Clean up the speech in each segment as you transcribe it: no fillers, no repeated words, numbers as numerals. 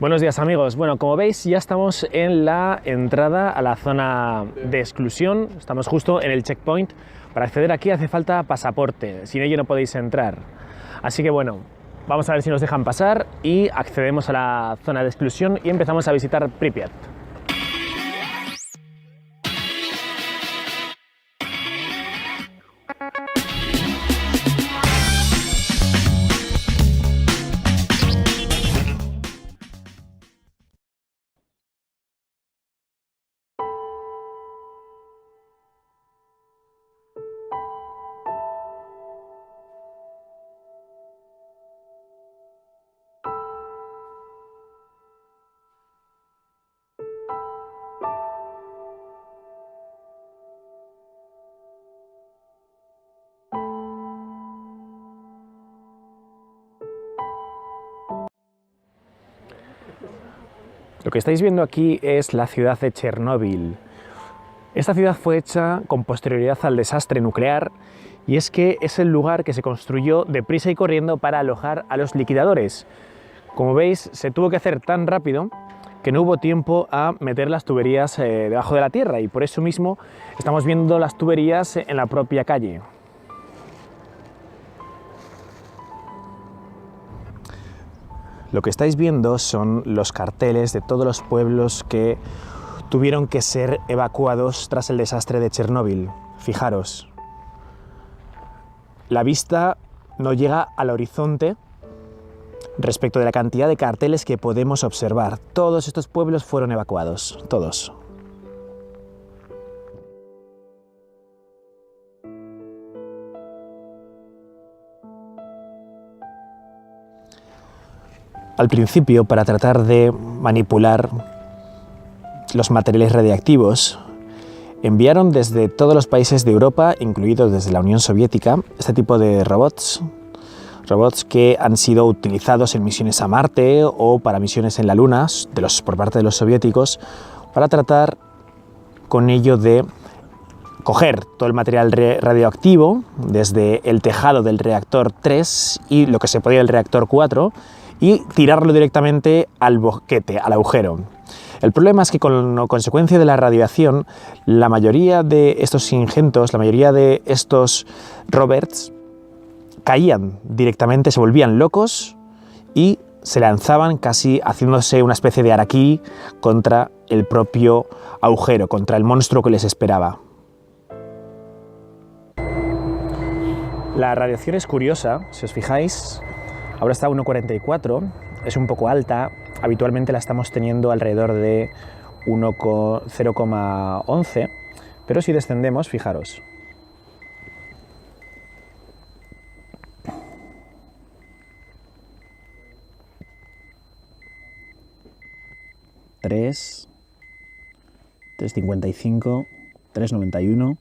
Buenos días amigos, bueno, como veis ya estamos en la entrada a la zona de exclusión, estamos justo en el checkpoint. Para acceder aquí hace falta pasaporte, sin ello no podéis entrar. Así que bueno, vamos a ver si nos dejan pasar y accedemos a la zona de exclusión y empezamos a visitar Pripyat. Lo que estáis viendo aquí es la ciudad de Chernóbil. Esta ciudad fue hecha con posterioridad al desastre nuclear y es que es el lugar que se construyó deprisa y corriendo para alojar a los liquidadores. Como veis, se tuvo que hacer tan rápido que no hubo tiempo a meter las tuberías debajo de la tierra y por eso mismo estamos viendo las tuberías en la propia calle. Lo que estáis viendo son los carteles de todos los pueblos que tuvieron que ser evacuados tras el desastre de Chernóbil. Fijaros, la vista no llega al horizonte respecto de la cantidad de carteles que podemos observar. Todos estos pueblos fueron evacuados, todos. Al principio, para tratar de manipular los materiales radiactivos, enviaron desde todos los países de Europa, incluidos desde la Unión Soviética, este tipo de robots que han sido utilizados en misiones a Marte o para misiones en la Luna por parte de los soviéticos, para tratar con ello de coger todo el material radioactivo desde el tejado del reactor 3 y lo que se podía del reactor 4 y tirarlo directamente al boquete, al agujero. El problema es que con consecuencia de la radiación, la mayoría de estos ingentos, la mayoría de estos rovers caían directamente, se volvían locos y se lanzaban casi haciéndose una especie de harakiri contra el propio agujero, contra el monstruo que les esperaba. La radiación es curiosa, si os fijáis. Ahora está a 1,44, es un poco alta, habitualmente la estamos teniendo alrededor de 0,11, pero si descendemos, fijaros. $3, 3,55, 3,91.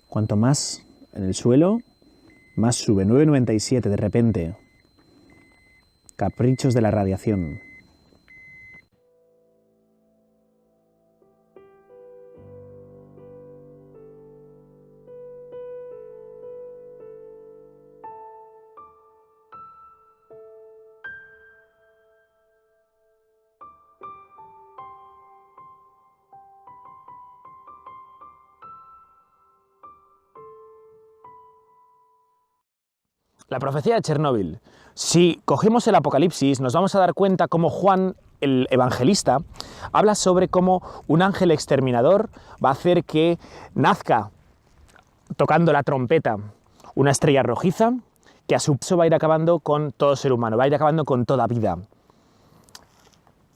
Cuanto más en el suelo, más sube. 9,97 de repente. Caprichos de la radiación. La profecía de Chernóbil. Si cogemos el Apocalipsis, nos vamos a dar cuenta cómo Juan, el evangelista, habla sobre cómo un ángel exterminador va a hacer que nazca, tocando la trompeta, una estrella rojiza, que a su paso va a ir acabando con todo ser humano, va a ir acabando con toda vida.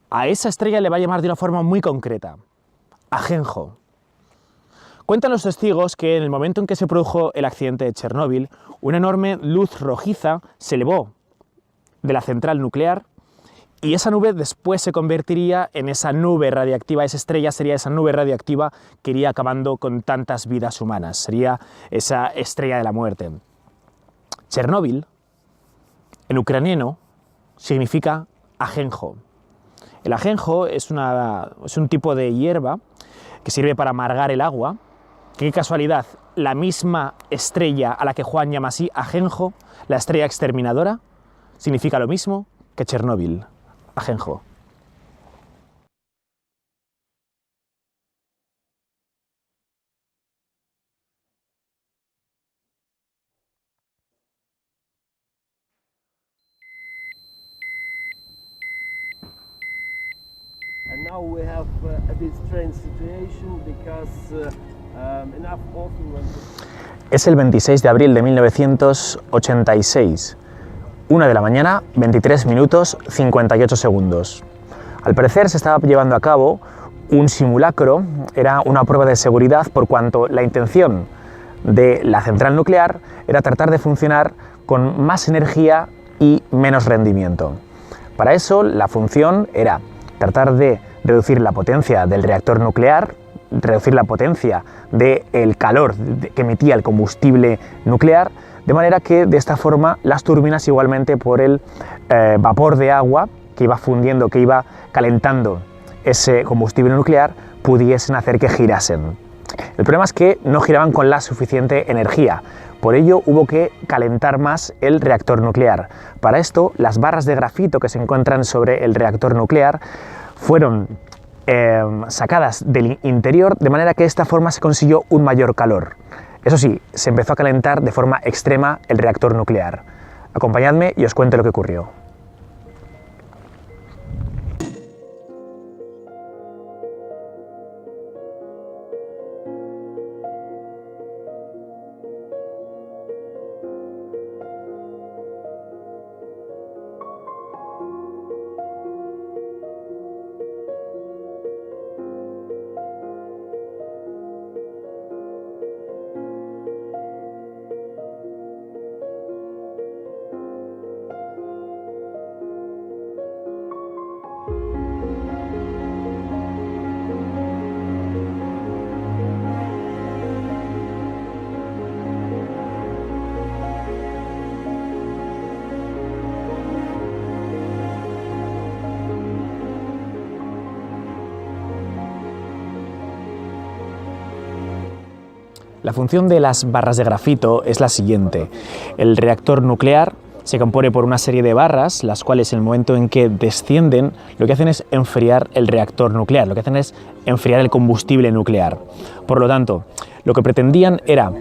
A esa estrella le va a llamar de una forma muy concreta, Ajenjo. Cuentan los testigos que en el momento en que se produjo el accidente de Chernóbil, una enorme luz rojiza se elevó de la central nuclear y esa nube después se convertiría en esa nube radiactiva, esa estrella sería esa nube radiactiva que iría acabando con tantas vidas humanas, sería esa estrella de la muerte. Chernóbil, en ucraniano, significa ajenjo. El ajenjo es un tipo de hierba que sirve para amargar el agua. Qué casualidad, la misma estrella a la que Juan llama así ajenjo, la estrella exterminadora, significa lo mismo que Chernóbil. Ajenjo. And now we have a bit strange situation because enough often when... Es el 26 de abril de 1986. 1 de la mañana, 23 minutos, 58 segundos. Al parecer se estaba llevando a cabo un simulacro, era una prueba de seguridad por cuanto la intención de la central nuclear era tratar de funcionar con más energía y menos rendimiento. Para eso la función era tratar de reducir la potencia del reactor nuclear, reducir la potencia del calor que emitía el combustible nuclear, de manera que de esta forma las turbinas igualmente por el vapor de agua que iba fundiendo, que iba calentando ese combustible nuclear, pudiesen hacer que girasen. El problema es que no giraban con la suficiente energía, por ello hubo que calentar más el reactor nuclear. Para esto, las barras de grafito que se encuentran sobre el reactor nuclear fueron sacadas del interior, de manera que de esta forma se consiguió un mayor calor. Eso sí, se empezó a calentar de forma extrema el reactor nuclear. Acompañadme y os cuento lo que ocurrió. La función de las barras de grafito es la siguiente. El reactor nuclear se compone por una serie de barras, las cuales en el momento en que descienden, lo que hacen es enfriar el reactor nuclear, lo que hacen es enfriar el combustible nuclear. Por lo tanto, lo que pretendían era,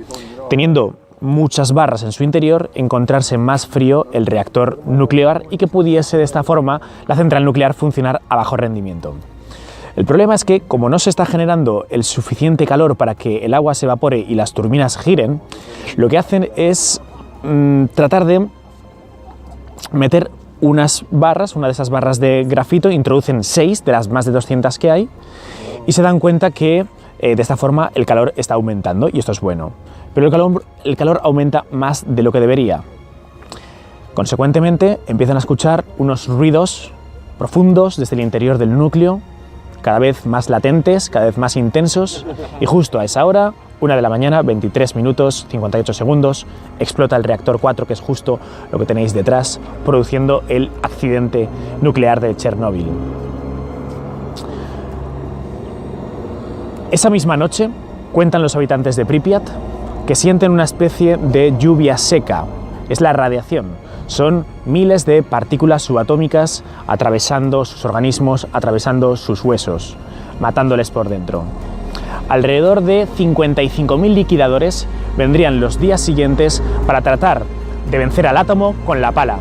teniendo muchas barras en su interior, encontrarse más frío el reactor nuclear y que pudiese de esta forma la central nuclear funcionar a bajo rendimiento. El problema es que, como no se está generando el suficiente calor para que el agua se evapore y las turbinas giren, lo que hacen es tratar de meter unas barras, una de esas barras de grafito, introducen 6 de las más de 200 que hay y se dan cuenta que de esta forma el calor está aumentando y esto es bueno. Pero el calor aumenta más de lo que debería. Consecuentemente, empiezan a escuchar unos ruidos profundos desde el interior del núcleo, cada vez más latentes, cada vez más intensos, y justo a esa hora, 1 de la mañana, 23 minutos, 58 segundos, explota el reactor 4, que es justo lo que tenéis detrás, produciendo el accidente nuclear de Chernóbil. Esa misma noche, cuentan los habitantes de Pripyat que sienten una especie de lluvia seca. Es la radiación. Son miles de partículas subatómicas atravesando sus organismos, atravesando sus huesos, matándoles por dentro. Alrededor de 55.000 liquidadores vendrían los días siguientes para tratar de vencer al átomo con la pala.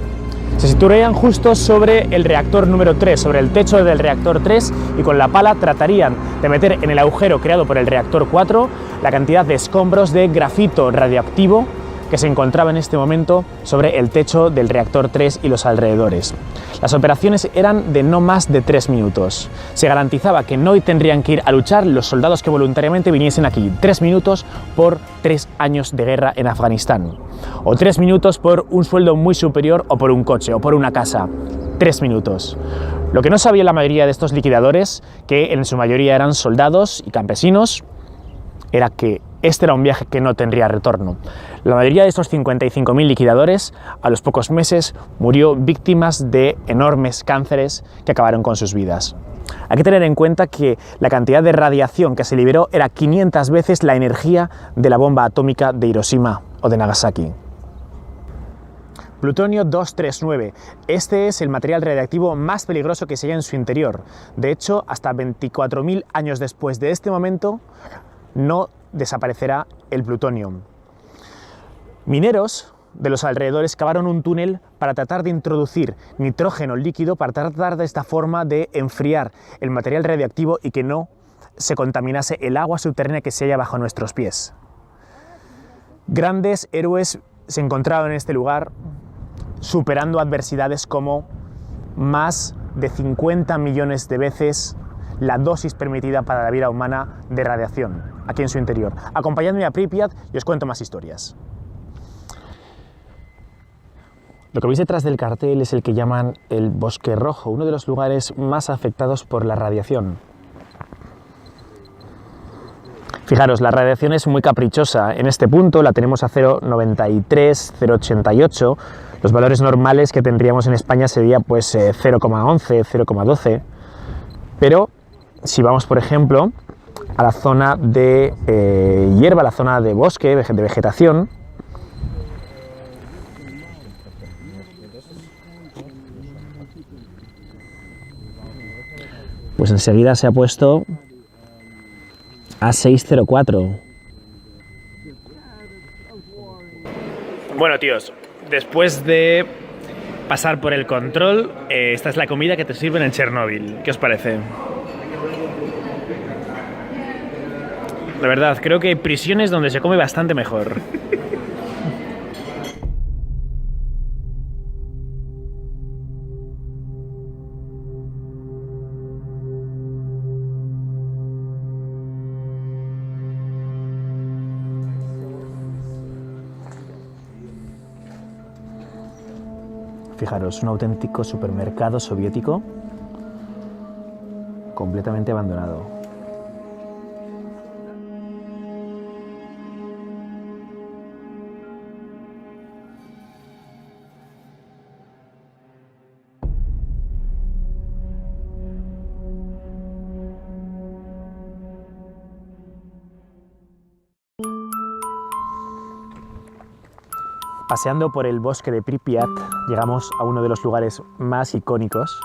Se situarían justo sobre el reactor número 3, sobre el techo del reactor 3, y con la pala tratarían de meter en el agujero creado por el reactor 4 la cantidad de escombros de grafito radioactivo que se encontraba en este momento sobre el techo del reactor 3 y los alrededores. Las operaciones eran de no más de 3 minutos. Se garantizaba que no tendrían que ir a luchar los soldados que voluntariamente viniesen aquí. 3 minutos por 3 años de guerra en Afganistán. O 3 minutos por un sueldo muy superior, o por un coche, o por una casa. 3 minutos. Lo que no sabía la mayoría de estos liquidadores, que en su mayoría eran soldados y campesinos, era que este era un viaje que no tendría retorno. La mayoría de estos 55.000 liquidadores, a los pocos meses, murió víctimas de enormes cánceres que acabaron con sus vidas. Hay que tener en cuenta que la cantidad de radiación que se liberó era 500 veces la energía de la bomba atómica de Hiroshima o de Nagasaki. Plutonio 239. Este es el material radiactivo más peligroso que se halla en su interior. De hecho, hasta 24.000 años después de este momento, no desaparecerá el plutonio. Mineros de los alrededores cavaron un túnel para tratar de introducir nitrógeno líquido, para tratar de esta forma de enfriar el material radiactivo y que no se contaminase el agua subterránea que se halla bajo nuestros pies. Grandes héroes se encontraron en este lugar superando adversidades como más de 50 millones de veces la dosis permitida para la vida humana de radiación aquí en su interior. Acompañadme a Pripyat y os cuento más historias. Lo que veis detrás del cartel es el que llaman el Bosque Rojo, uno de los lugares más afectados por la radiación. Fijaros, la radiación es muy caprichosa. En este punto la tenemos a 0,93, 0,88. Los valores normales que tendríamos en España sería pues 0,11, 0,12. Pero si vamos, por ejemplo, a la zona de hierba, la zona de bosque, de vegetación, pues enseguida se ha puesto a 6,04. Bueno, tíos, después de pasar por el control, esta es la comida que te sirven en Chernóbil. ¿Qué os parece? La verdad, creo que hay prisiones donde se come bastante mejor. Fijaros, un auténtico supermercado soviético completamente abandonado. Paseando por el bosque de Pripyat, llegamos a uno de los lugares más icónicos,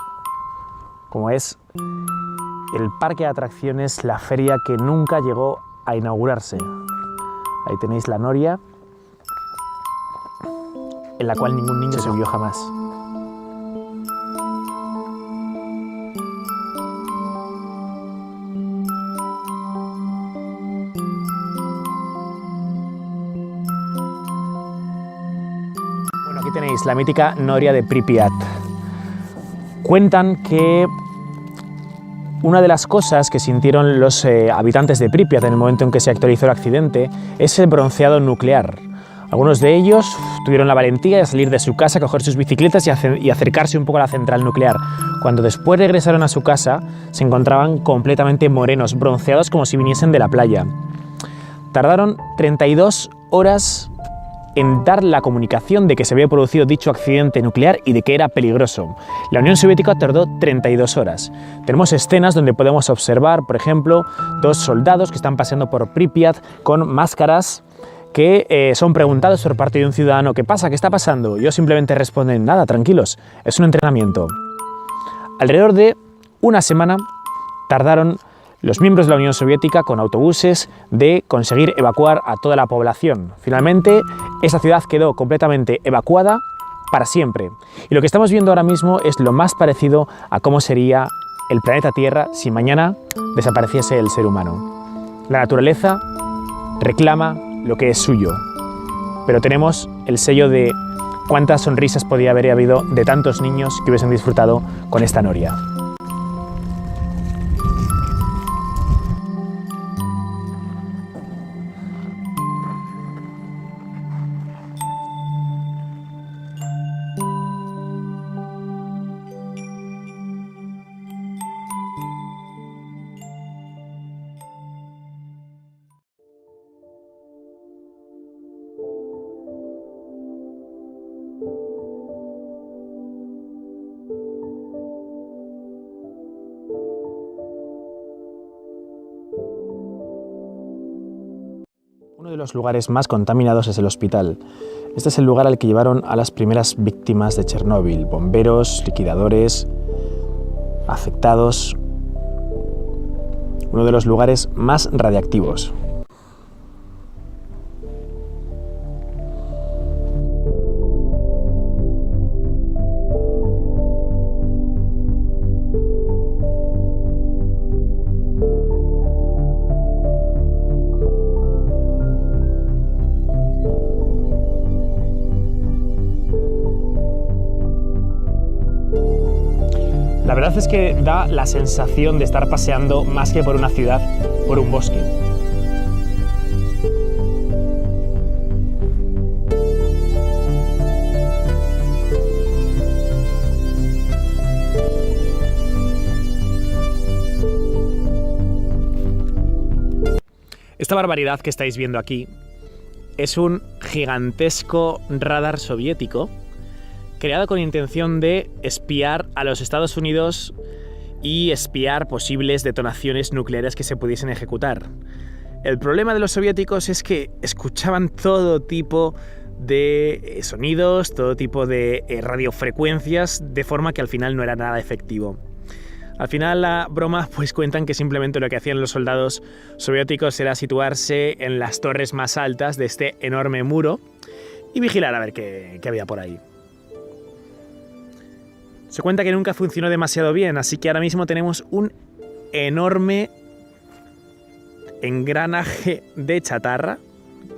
como es el parque de atracciones, la feria que nunca llegó a inaugurarse. Ahí tenéis la noria, en la cual ningún niño se subió jamás. Aquí tenéis la mítica noria de Pripyat. Cuentan que una de las cosas que sintieron los habitantes de Pripyat en el momento en que se actualizó el accidente es el bronceado nuclear. Algunos de ellos tuvieron la valentía de salir de su casa, coger sus bicicletas y acercarse un poco a la central nuclear. Cuando después regresaron a su casa, se encontraban completamente morenos, bronceados como si viniesen de la playa. Tardaron 32 horas en dar la comunicación de que se había producido dicho accidente nuclear y de que era peligroso. La Unión Soviética tardó 32 horas. Tenemos escenas donde podemos observar, por ejemplo, dos soldados que están paseando por Pripyat con máscaras que son preguntados por parte de un ciudadano: ¿qué pasa? ¿Qué está pasando? Y ellos simplemente responden: nada, tranquilos, es un entrenamiento. Alrededor de una semana tardaron los miembros de la Unión Soviética con autobuses de conseguir evacuar a toda la población. Finalmente, esa ciudad quedó completamente evacuada para siempre. Y lo que estamos viendo ahora mismo es lo más parecido a cómo sería el planeta Tierra si mañana desapareciese el ser humano. La naturaleza reclama lo que es suyo, pero tenemos el sello de cuántas sonrisas podría haber habido de tantos niños que hubiesen disfrutado con esta noria. Uno de los lugares más contaminados es el hospital. Este es el lugar al que llevaron a las primeras víctimas de Chernóbil, bomberos, liquidadores, afectados. Uno de los lugares más radiactivos. La verdad es que da la sensación de estar paseando más que por una ciudad, por un bosque. Esta barbaridad que estáis viendo aquí es un gigantesco radar soviético creado con intención de espiar a los Estados Unidos y espiar posibles detonaciones nucleares que se pudiesen ejecutar. El problema de los soviéticos es que escuchaban todo tipo de sonidos, todo tipo de radiofrecuencias, de forma que al final no era nada efectivo. Al final la broma pues cuentan que simplemente lo que hacían los soldados soviéticos era situarse en las torres más altas de este enorme muro y vigilar a ver qué había por ahí. Se cuenta que nunca funcionó demasiado bien, así que ahora mismo tenemos un enorme engranaje de chatarra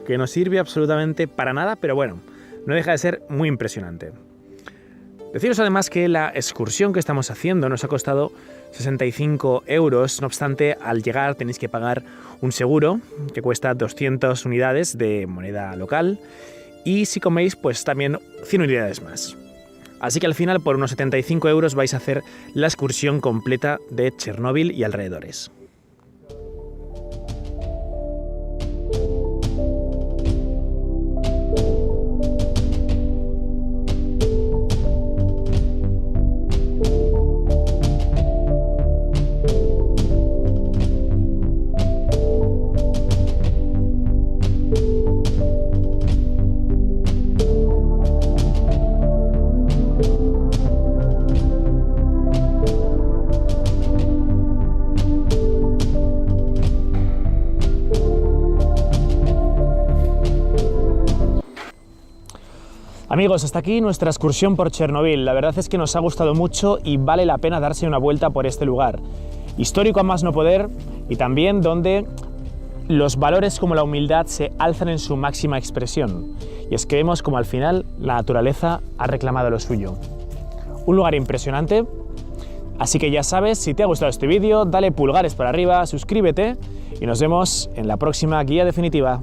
que no sirve absolutamente para nada, pero bueno, no deja de ser muy impresionante. Deciros además que la excursión que estamos haciendo nos ha costado 65 €, no obstante, al llegar tenéis que pagar un seguro que cuesta 200 unidades de moneda local y si coméis, pues también 100 unidades más. Así que al final, por unos 75 € vais a hacer la excursión completa de Chernóbil y alrededores. Amigos, hasta aquí nuestra excursión por Chernóbil. La verdad es que nos ha gustado mucho y vale la pena darse una vuelta por este lugar. Histórico a más no poder y también donde los valores como la humildad se alzan en su máxima expresión. Y es que vemos como al final la naturaleza ha reclamado lo suyo. Un lugar impresionante. Así que ya sabes, si te ha gustado este vídeo, dale pulgares para arriba, suscríbete y nos vemos en la próxima guía definitiva.